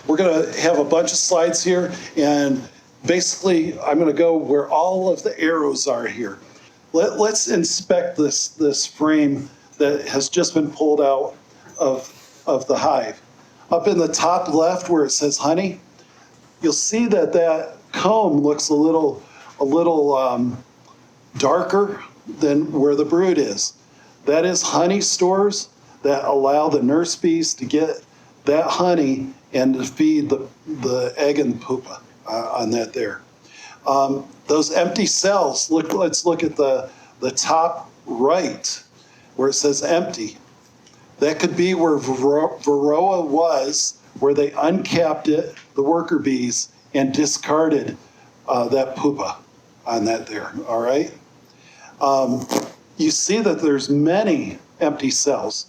we're going to have a bunch of slides here, and basically I'm going to go where all of the arrows are here. Let's inspect this frame that has just been pulled out of the hive. Up in the top left where it says honey, you'll see that that comb looks a little darker than where the brood is. That is honey stores that allow the nurse bees to get that honey and to feed the egg and pupa on that there. Those empty cells, let's look at the top right where it says empty. That could be where Varroa was, where they uncapped it, the worker bees, and discarded that pupa on that there, all right? You see that there's many empty cells.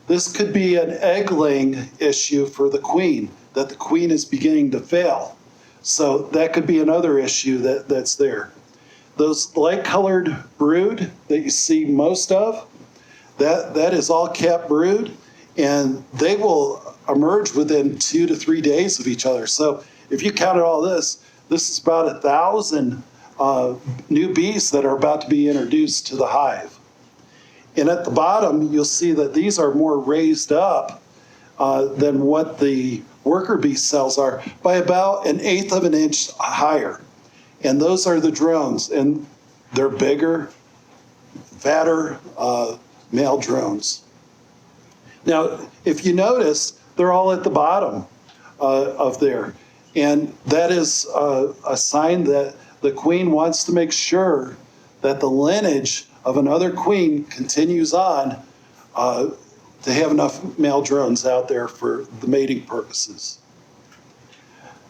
This could be an egg-laying issue for the queen, that the queen is beginning to fail. So that could be another issue that's there. Those light-colored brood that you see most of, that is all capped brood, and they will emerge within 2 to 3 days of each other. So if you counted all this is about 1,000 new bees that are about to be introduced to the hive. And at the bottom, you'll see that these are more raised up than what the worker bee cells are by about 1/8 of an inch higher. And those are the drones, and they're bigger, fatter male drones. Now, if you notice, they're all at the bottom of there. And that is a sign that the queen wants to make sure that the lineage of another queen continues on to have enough male drones out there for the mating purposes.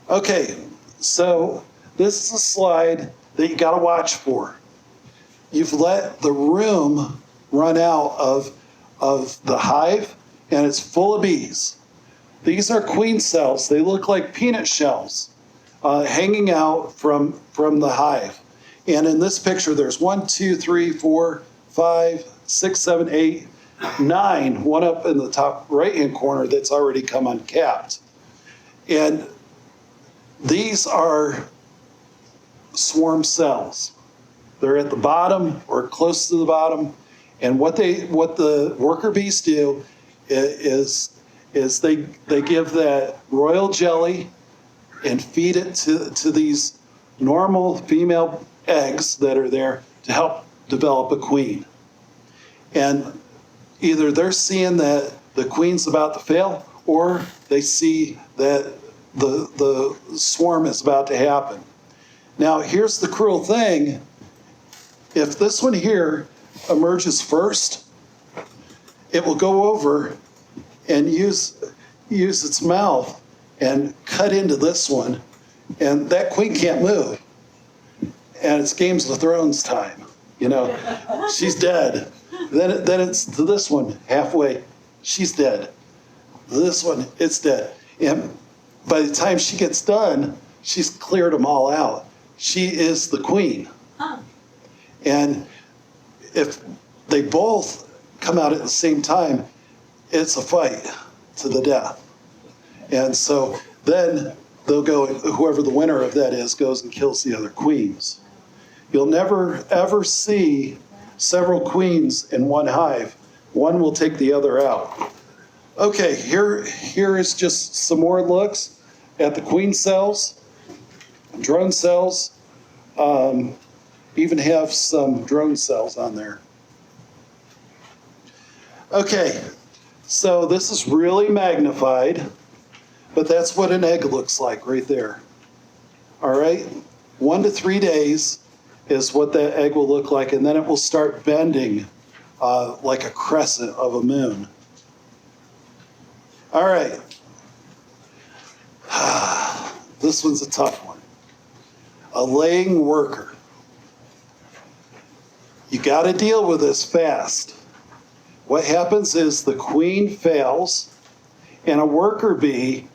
Okay, so this is a slide that you got to watch for. You've let the room run out of the hive, and it's full of bees. These are queen cells. They look like peanut shells hanging out from the hive. And in this picture, there's 1, 2, 3, 4, 5, 6, 7, 8, 9, one up in the top right-hand corner that's already come uncapped. And these are swarm cells. They're at the bottom or close to the bottom. And what the worker bees do is they give that royal jelly and feed it to these normal female eggs that are there to help develop a queen. And either they're seeing that the queen's about to fail, or they see that the swarm is about to happen. Now, here's the cruel thing. If this one here emerges first, it will go over and use its mouth and cut into this one, and that queen can't move. And it's Games of Thrones time, she's dead. Then it's to this one, halfway, she's dead. This one, it's dead. And by the time she gets done, she's cleared them all out. She is the queen. Huh. And if they both come out at the same time, it's a fight to the death. And so then they'll go, whoever the winner of that is goes and kills the other queens. You'll never, ever see several queens in one hive. One will take the other out. Okay, here is just some more looks at the queen cells, drone cells, even have some drone cells on there. Okay, so this is really magnified, but that's what an egg looks like right there. All right, 1 to 3 days is what that egg will look like, and then it will start bending like a crescent of a moon. All right. This one's a tough one. A laying worker. You got to deal with this fast. What happens is the queen fails, and a worker bee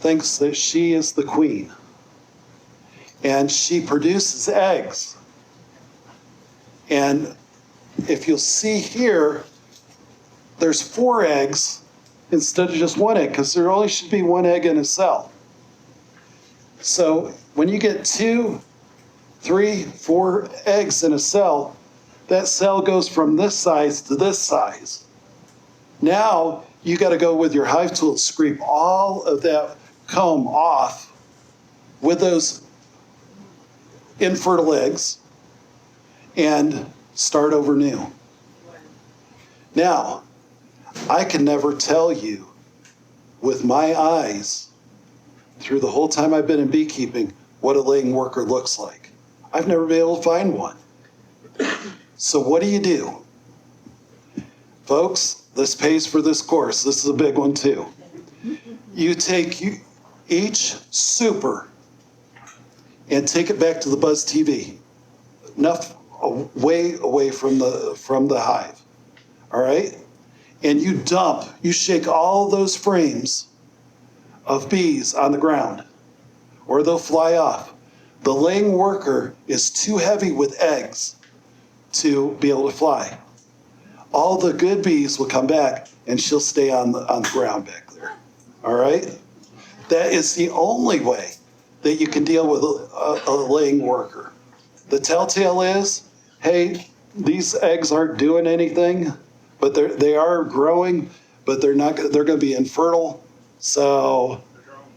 thinks that she is the queen. And she produces eggs. And if you'll see here, there's 4 eggs instead of just one egg, because there only should be one egg in a cell. So when you get 2, 3, 4 eggs in a cell, that cell goes from this size to this size. Now you got to go with your hive tool, scrape all of that comb off with those infertile eggs and start over new. Now, I can never tell you with my eyes through the whole time I've been in beekeeping what a laying worker looks like. I've never been able to find one. So what do? Folks, this pays for this course. This is a big one too. You take each super and take it back to the Buzz TV, enough way away from the hive, all right? And you shake all those frames of bees on the ground, or they'll fly off. The laying worker is too heavy with eggs to be able to fly. All the good bees will come back, and she'll stay on the ground back there, all right? That is the only way that you can deal with a laying worker. The telltale is, hey, these eggs aren't doing anything, but they are growing, but they're going to be infertile. So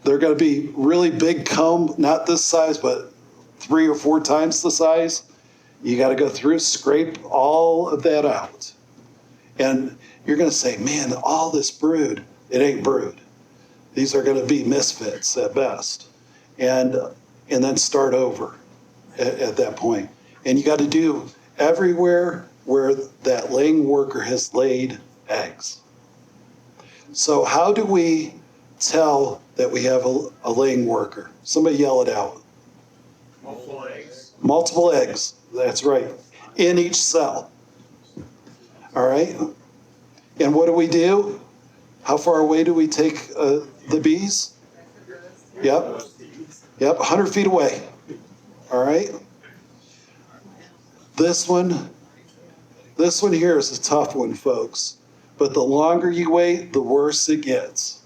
they're going to be really big comb, not this size, but 3 or 4 times the size. You got to go through, scrape all of that out. And you're going to say, man, all this brood, it ain't brood. These are going to be misfits at best. And then start over at that point. And you got to do everywhere where that laying worker has laid eggs. So how do we tell that we have a laying worker? Somebody yell it out. Multiple eggs. Multiple eggs, that's right, in each cell. All right? And what do? How far away do we take the bees? Yep, 100 feet away. All right? This one here is a tough one, folks. But the longer you wait, the worse it gets.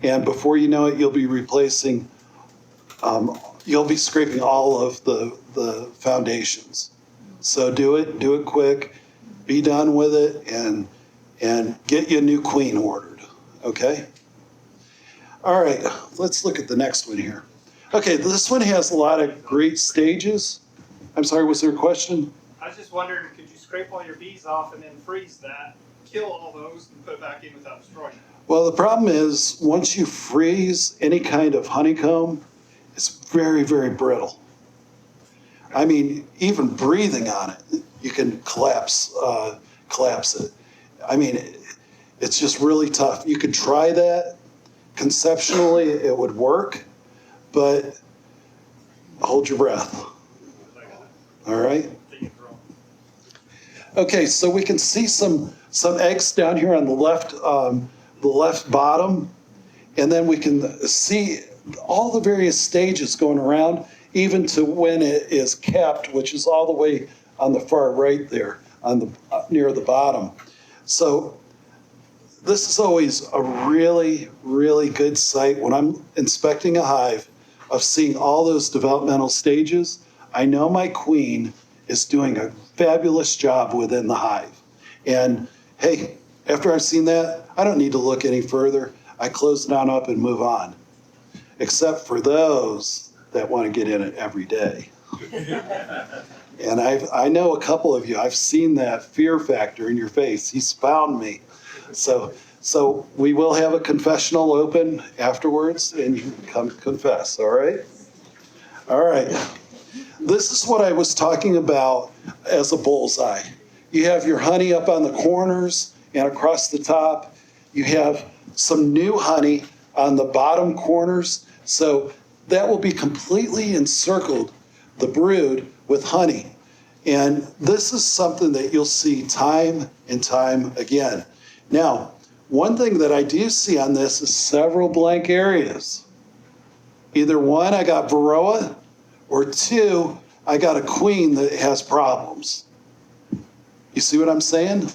And before you know it, you'll be replacing, you'll be scraping all of the foundations. So do it quick, be done with it, and get you a new queen ordered, okay? All right, let's look at the next one here. Okay, this one has a lot of great stages. I'm sorry, was there a question? I was just wondering, could you scrape all your bees off and then freeze that, kill all those, and put it back in without destroying them? Well, the problem is once you freeze any kind of honeycomb, it's very, very brittle. I mean, even breathing on it, you can collapse it. I mean, it's just really tough. You could try that. Conceptually, it would work, but hold your breath. All right? Okay, so we can see some eggs down here on the left bottom, and then we can see all the various stages going around, even to when it is capped, which is all the way on the far right there, on the near the bottom. So this is always a really, really good sight when I'm inspecting a hive of seeing all those developmental stages. I know my queen is doing a fabulous job within the hive. And hey, after I've seen that, I don't need to look any further. I close it on up and move on, except for those that want to get in it every day. And I know a couple of you, I've seen that fear factor in your face. He's found me. So we will have a confessional open afterwards, and you can come confess, all right? All right. This is what I was talking about as a bullseye. You have your honey up on the corners and across the top. You have some new honey on the bottom corners. So that will be completely encircled, the brood, with honey. And this is something that you'll see time and time again. Now, one thing that I do see on this is several blank areas. Either one, I got varroa, or 2, I got a queen that has problems. You see what I'm saying?